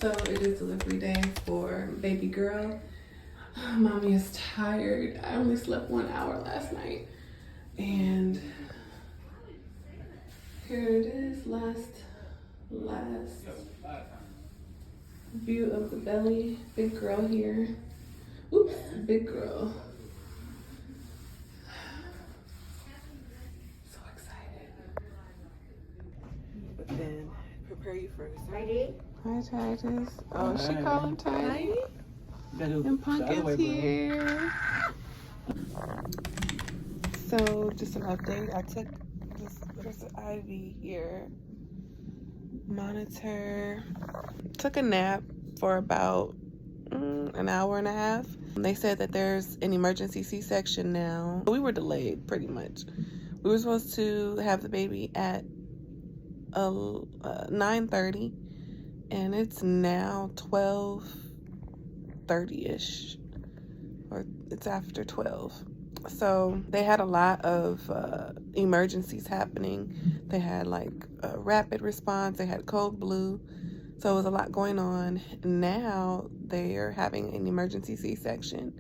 So it is delivery day for baby girl. Mommy is tired. I only slept 1 hour last night. And here it is, last view of the belly. Big girl here. Oops, big girl. So excited. But then prepare you for Ready? Hi, Titus. Oh, she called him Tiny. And Pumpkin's here. So, just an update. I took this, there's an IV here. Monitor. Took a nap for about an hour and a half. They said that there's an emergency C-section now. We were delayed pretty much. We were supposed to have the baby at 9:30 and it's now 12:30ish, or it's after 12. So they had a lot of emergencies happening. They had like a rapid response, they had cold blue, so it was a lot going on. Now they're having an emergency C-section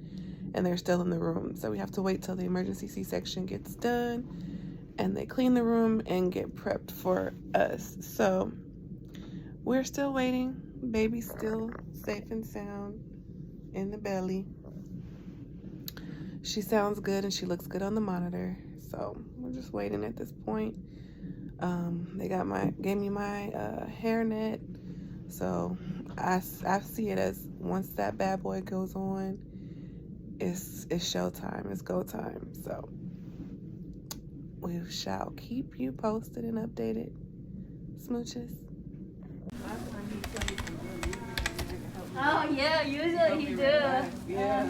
and they're still in the room, so we have to wait till the emergency C-section gets done and they clean the room and get prepped for us. So we're still waiting. Baby's still safe and sound in the belly. She sounds good and she looks good on the monitor. So we're just waiting at this point. They gave me my hairnet. So I see it as once that bad boy goes on, it's showtime, it's go time. So we shall keep you posted and updated. Smooches. Oh yeah, usually he do. Yeah.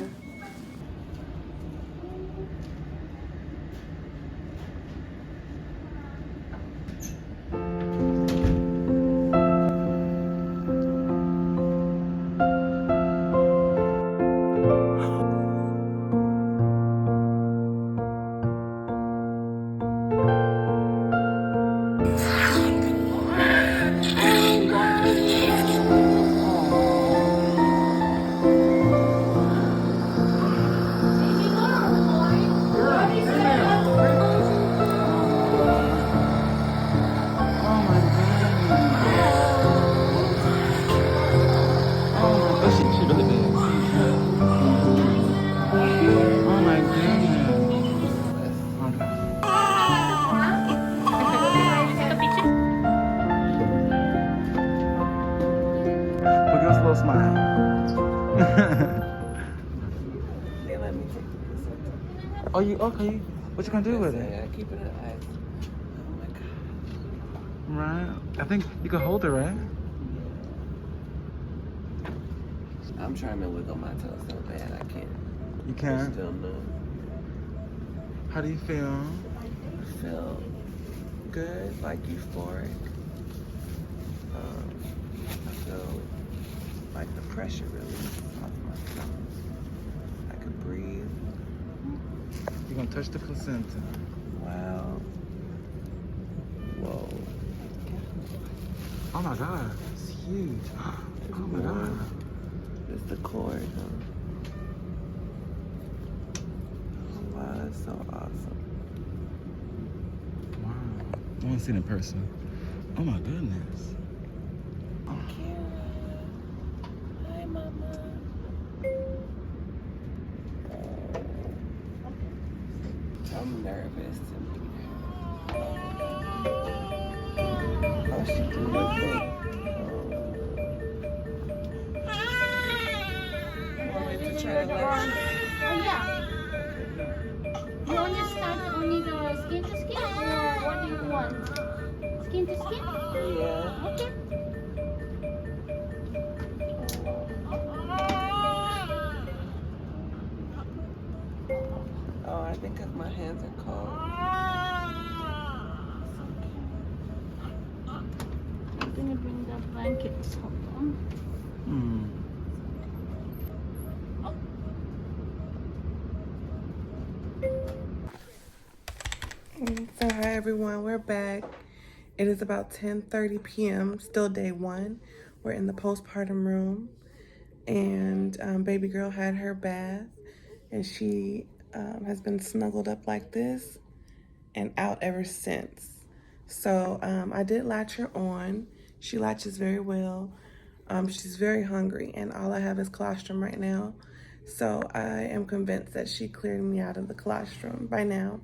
Oh, you okay? What you gonna do with it? Yeah, keep it at ice. Oh my god. Right. I think you can hold it, right? I'm trying to wiggle my toes so bad I can't. You can. Still no. How do you feel? I feel good, like euphoric. I feel like the pressure release off my tongue. I could breathe. You're gonna touch the placenta. Wow. Whoa. Oh my god, it's huge. Oh my god. It's the cord, huh? Oh, wow, that's so awesome. Wow. I want to see it in person. Oh my goodness. Oh. Hi, Mama. I'm nervous to meet her. Oh, she can look good. You want to start only the skin to skin, or what do you want? Skin to skin? Yeah. Okay. Oh, I think my hands are cold. I'm gonna bring the blankets. Hold on. So hi everyone, we're back. It is about 10:30 p.m. still day one. We're in the postpartum room, and baby girl had her bath, and she has been snuggled up like this and out ever since. So I did latch her on. She latches very well. She's very hungry, and all I have is colostrum right now. So I am convinced that she cleared me out of the colostrum by now.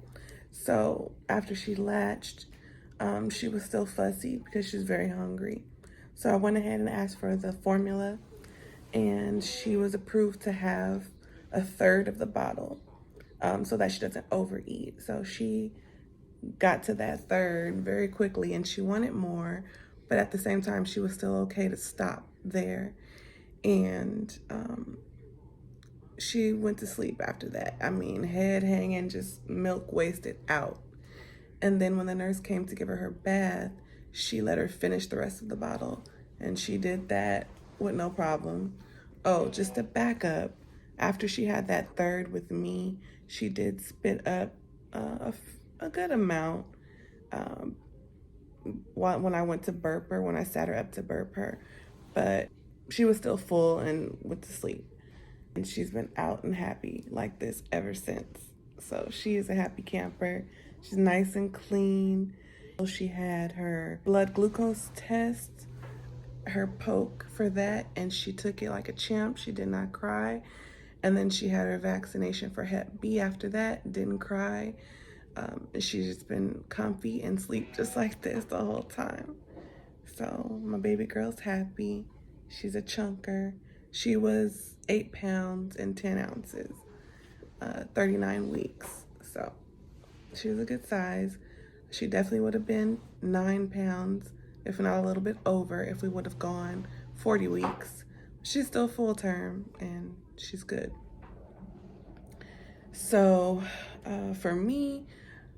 So after she latched, she was still fussy because she's very hungry. So I went ahead and asked for the formula, and she was approved to have a third of the bottle so that she doesn't overeat. So she got to that third very quickly, and she wanted more, but at the same time, she was still okay to stop there. And she went to sleep after that. I mean, head hanging, just milk wasted out. And then when the nurse came to give her bath, she let her finish the rest of the bottle, and she did that with no problem. Oh, just to back up, after she had that third with me, she did spit up a good amount when I went to burp her, when I sat her up to burp her, but she was still full and went to sleep. And she's been out and happy like this ever since. So she is a happy camper. She's nice and clean. She had her blood glucose test, her poke for that, and she took it like a champ. She did not cry. And then she had her vaccination for Hep B after that, didn't cry. She's just been comfy and sleep just like this the whole time. So my baby girl's happy. She's a chunker. She was 8 pounds and 10 ounces, 39 weeks. So she was a good size. She definitely would have been 9 pounds, if not a little bit over, if we would have gone 40 weeks. She's still full term, and she's good. So for me,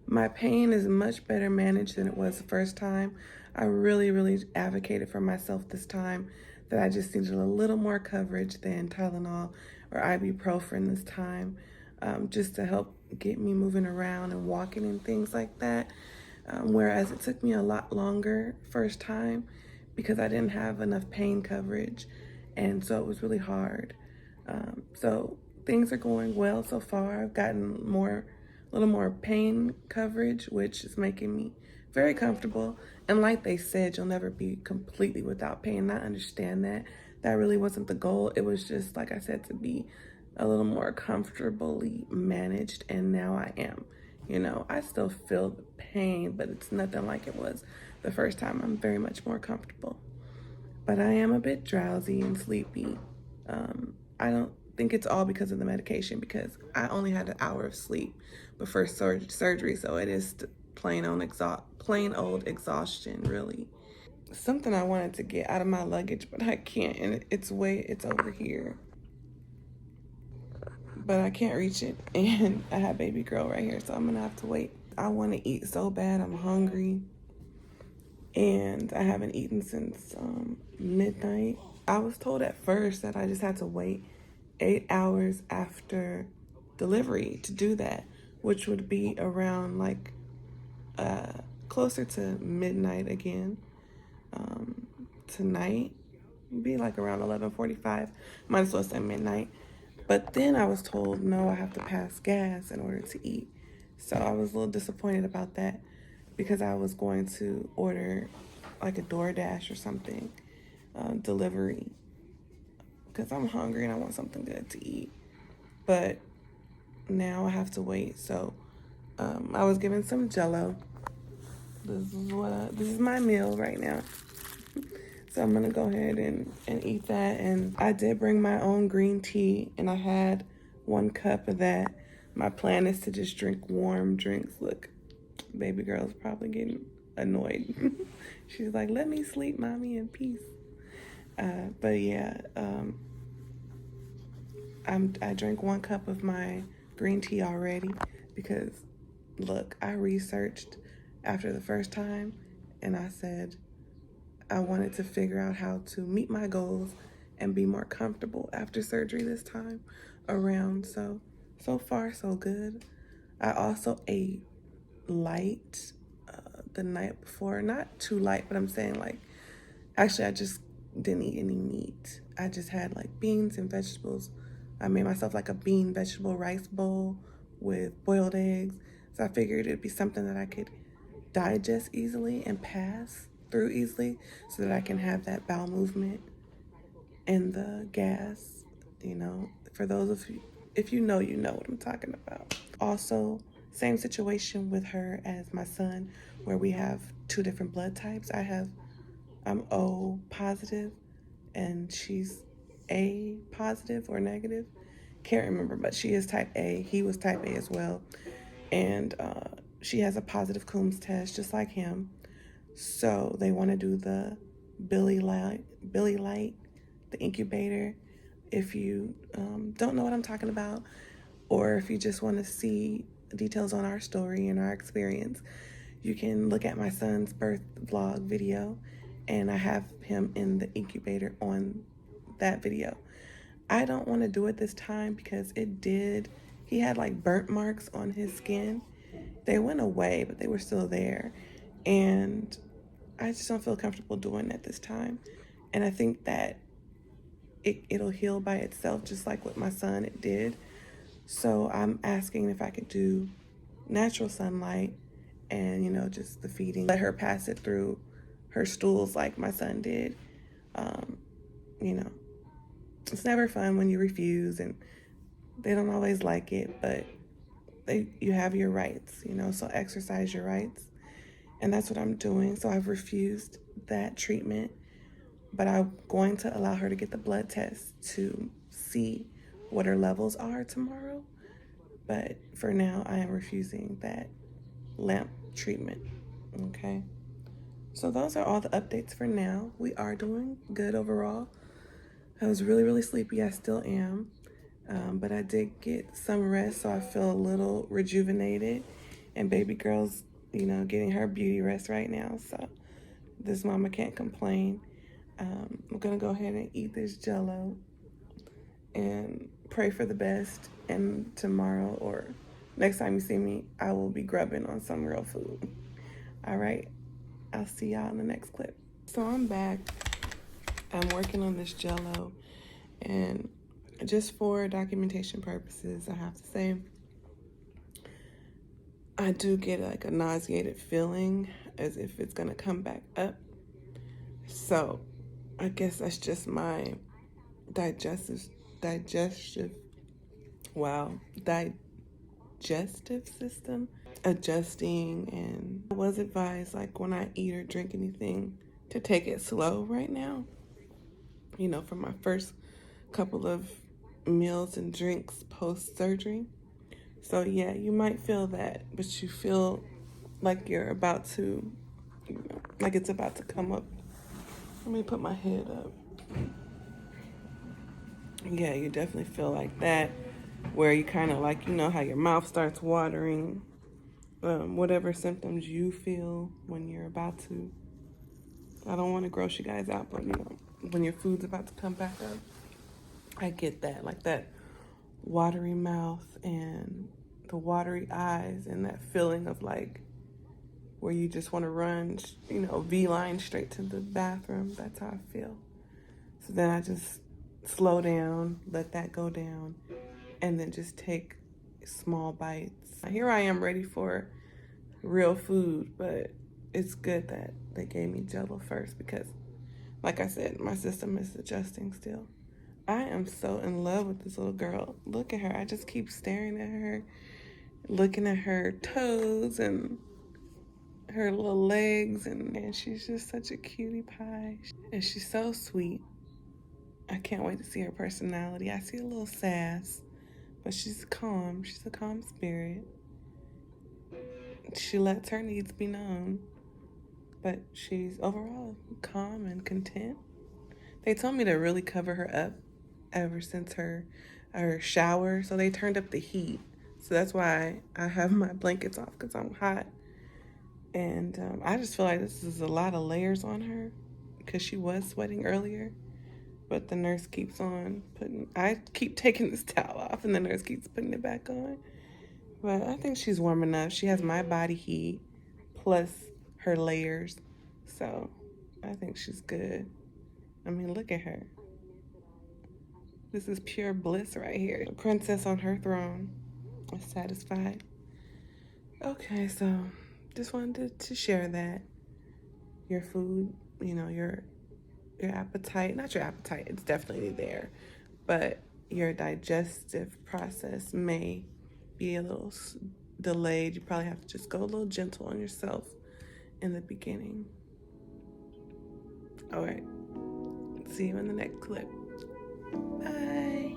my pain is much better managed than it was the first time. I really advocated for myself this time that I just needed a little more coverage than Tylenol or ibuprofen this time, just to help get me moving around and walking and things like that. Whereas it took me a lot longer first time because I didn't have enough pain coverage, and so it was really hard. So things are going well so far. I've gotten a little more pain coverage, which is making me very comfortable. And like they said, you'll never be completely without pain. I understand that. That really wasn't the goal. It was just, like I said, to be a little more comfortably managed, and now I am. You know, I still feel the pain, but it's nothing like it was the first time. I'm very much more comfortable. But I am a bit drowsy and sleepy. I don't think it's all because of the medication, because I only had an hour of sleep before surgery, so it is plain old exhaustion, really. Something I wanted to get out of my luggage, but I can't, and it's over here. But I can't reach it, and I have baby girl right here, so I'm gonna have to wait. I want to eat so bad. I'm hungry, and I haven't eaten since midnight. I was told at first that I just had to wait 8 hours after delivery to do that, which would be around like closer to midnight again. Tonight would be like around 11:45. Might as well say midnight. But then I was told, no, I have to pass gas in order to eat. So I was a little disappointed about that, because I was going to order like a DoorDash or something, delivery, because I'm hungry and I want something good to eat. But now I have to wait. So I was given some Jello. This is my meal right now. So I'm gonna go ahead and eat that. And I did bring my own green tea, and I had 1 cup of that. My plan is to just drink warm drinks. Look, baby girl's probably getting annoyed. She's like, let me sleep, mommy, in peace. But yeah, I drank 1 cup of my green tea already, because look, I researched after the first time, and I said I wanted to figure out how to meet my goals and be more comfortable after surgery this time around. So far so good. I also ate light the night before. Not too light, but I'm saying, like, actually I just didn't eat any meat. I just had like beans and vegetables. I made myself like a bean vegetable rice bowl with boiled eggs. So I figured it'd be something that I could digest easily and pass through easily so that I can have that bowel movement and the gas, you know, for those of you, if you know what I'm talking about. Also, same situation with her as my son, where we have 2 different blood types. I'm O positive and she's A positive or negative. Can't remember, but she is type A. He was type A as well. And she has a positive Coombs test just like him. So they want to do the Billy Light, the incubator. If you don't know what I'm talking about, or if you just want to see details on our story and our experience, you can look at my son's birth vlog video, and I have him in the incubator on that video. I don't want to do it this time because he had like burnt marks on his skin. They went away, but they were still there. And I just don't feel comfortable doing that this time. And I think that it'll heal by itself, just like with my son, it did. So I'm asking if I could do natural sunlight and, you know, just the feeding. Let her pass it through her stools like my son did. You know, it's never fun when you refuse, and they don't always like it, but you have your rights, you know, so exercise your rights. And that's what I'm doing. So I've refused that treatment, but I'm going to allow her to get the blood test to see what her levels are tomorrow. But for now, I am refusing that lamp treatment, okay? So those are all the updates for now. We are doing good overall. I was really, really sleepy. I still am. But I did get some rest, so I feel a little rejuvenated. And baby girl's, you know, getting her beauty rest right now. So this mama can't complain. I'm going to go ahead and eat this Jello and pray for the best. And tomorrow or next time you see me, I will be grubbing on some real food. All right. I'll see y'all in the next clip. So I'm back. I'm working on this Jello, and just for documentation purposes, I have to say I do get like a nauseated feeling as if it's gonna come back up. So I guess that's just my digestive system adjusting. And I was advised, like, when I eat or drink anything, to take it slow right now, you know, for my first couple of meals and drinks post-surgery. So yeah, you might feel that, but you feel like you're about to, you know, like it's about to come up. Let me put my head up. Yeah, you definitely feel like that, where you kind of like, you know, how your mouth starts watering, whatever symptoms you feel when you're about to. I don't want to gross you guys out, but, you know, when your food's about to come back up, I get that, like that watery mouth and the watery eyes and that feeling of like where you just want to run, you know, V-line straight to the bathroom. That's how I feel. So then I just slow down, let that go down, and then just take small bites. Here I am ready for real food, but it's good that they gave me Jello first because, like I said, my system is adjusting still. I am so in love with this little girl. Look at her. I just keep staring at her, looking at her toes and her little legs, and she's just such a cutie pie. And she's so sweet. I can't wait to see her personality. I see a little sass, but she's calm. She's a calm spirit. She lets her needs be known, but she's overall calm and content. They told me to really cover her up ever since her shower, so they turned up the heat. So that's why I have my blankets off, because I'm hot. And I just feel like this is a lot of layers on her because she was sweating earlier. But the nurse keeps on I keep taking this towel off and the nurse keeps putting it back on. But I think she's warm enough. She has my body heat plus her layers. So I think she's good. I mean, look at her. This is pure bliss right here. A princess on her throne, satisfied. Okay, so just wanted to share that. Your food, you know, your appetite, not your appetite, it's definitely there, but your digestive process may be a little delayed. You probably have to just go a little gentle on yourself in the beginning. All right, see you in the next clip. Bye.